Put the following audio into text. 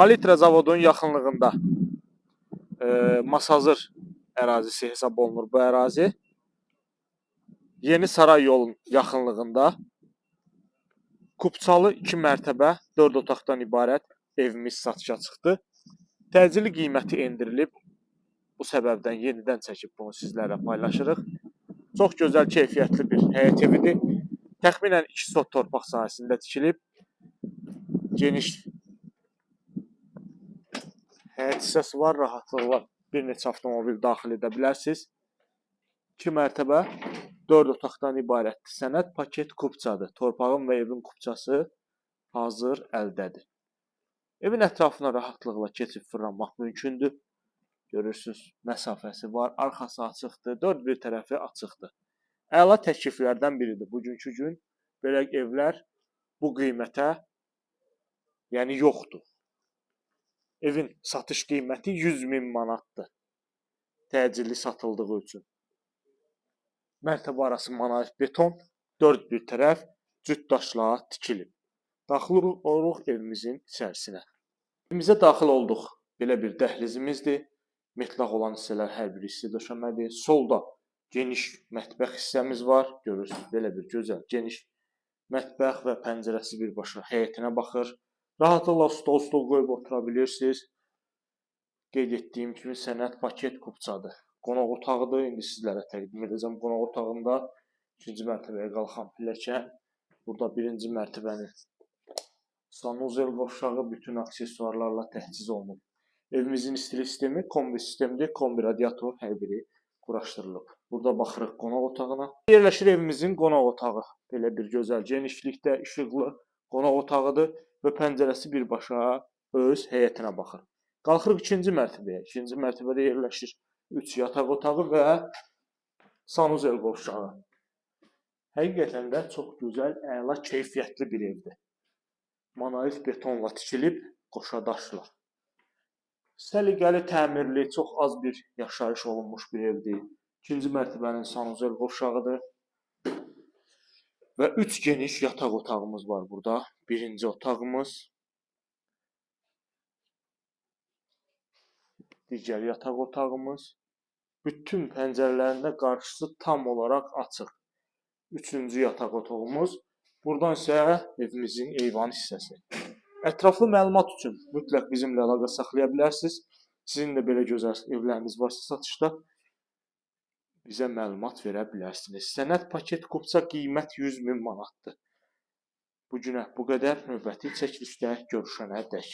Palitra zavodunun yaxınlığında Masazır ərazisi hesab olunur bu ərazi. Yeni Saray yolun yaxınlığında Kupçalı 2 mərtəbə 4 otaqdan ibarət evimiz satışa çıxdı. Təcili qiyməti endirilib. Bu səbəbdən yenidən çəkib bunu sizlərlə paylaşırıq. Çox gözəl, keyfiyyətli bir həyət evidir. Təxminən 2 sot torpaq sahəsində tikilib. Geniş həyət hissəsi var, rahatlıqla bir neçə avtomobil daxil edə bilərsiniz. 2 mərtəbə 4 otaqdan ibarətdir. Sənəd paket kupçadır. Torpağın və evin kupçası hazır əldədir. Evin ətrafına rahatlıqla keçib fırlanmaq mümkündür. Görürsünüz, məsafəsi var, arxası açıqdır, 4 bir tərəfi açıqdır. Əla təkliflərdən biridir. Bugünkü gün belə evlər bu qiymətə, yəni yoxdur. Evin satış qiyməti 100.000 manatdır. Təcilli satıldığı üçün. Mərtəbə arası monolit beton, 4 bir tərəf cüt daşla tikilib. Daxil oluruq evimizin içərisinə. Evimizə daxil olduq. Belə bir dəhlizimizdir. Metlaq olan hissələr hər bir hissə döşəmədir. Solda geniş mətbəx hissəmiz var. Görürsünüz, belə bir gözəl, geniş mətbəx və pəncərəsi birbaşa həyətinə baxır. Rahatlıqla stol qoyub otura bilirsiniz. Qeyd etdiyim kimi sənəd paket kupçadır. Qonaq otağıdır. İndi sizlərə təqdim edəcəm. Qonaq otağında 2-ci mərtəbəyə qalxan pilləkən. Burada 1-ci mərtəbənin sanuzel qovşağı bütün aksesuarlarla təchiz olunub. Evimizin istilik sistemi kombi sistemidir. Kombi radiator hər biri quraşdırılıb. Burada baxırıq qonaq otağına. Yerləşir evimizin qonaq otağı. Belə bir gözəl, genişlikdə işıqlı qonaq otağıdır və pəncərəsi birbaşa öz həyətinə baxır. Qalxırıq 2-ci mərtəbəyə. 2-ci mərtəbədə yerləşir 3 yataq otağı və sanuzel qovşağı. Həqiqətən də çox gözəl, əla, keyfiyyətli bir evdir. Monolit betonla tikilib, qoşa daşla. Səliqəli, təmirli, çox az bir yaşayış olunmuş bir evdir. 2-ci mərtəbənin sanuzel qovşağıdır. Və 3 geniş yataq otağımız var burada. 1-ci otağımız. Digər yataq otağımız. Bütün pəncərələrində qarşısı tam olaraq açıq. 3-cü yataq otağımız. Buradan isə evimizin eyvan hissəsi. Ətraflı məlumat üçün mütləq bizimlə əlaqə saxlaya bilərsiniz. Sizin də belə gözəl evləriniz varsa satışda bizə məlumat verə bilərsiniz. Sənəd paket kupça qiymət 100.000 manatdır. Bu günə bu qədər. Növbəti çəkilişdə görüşənədək.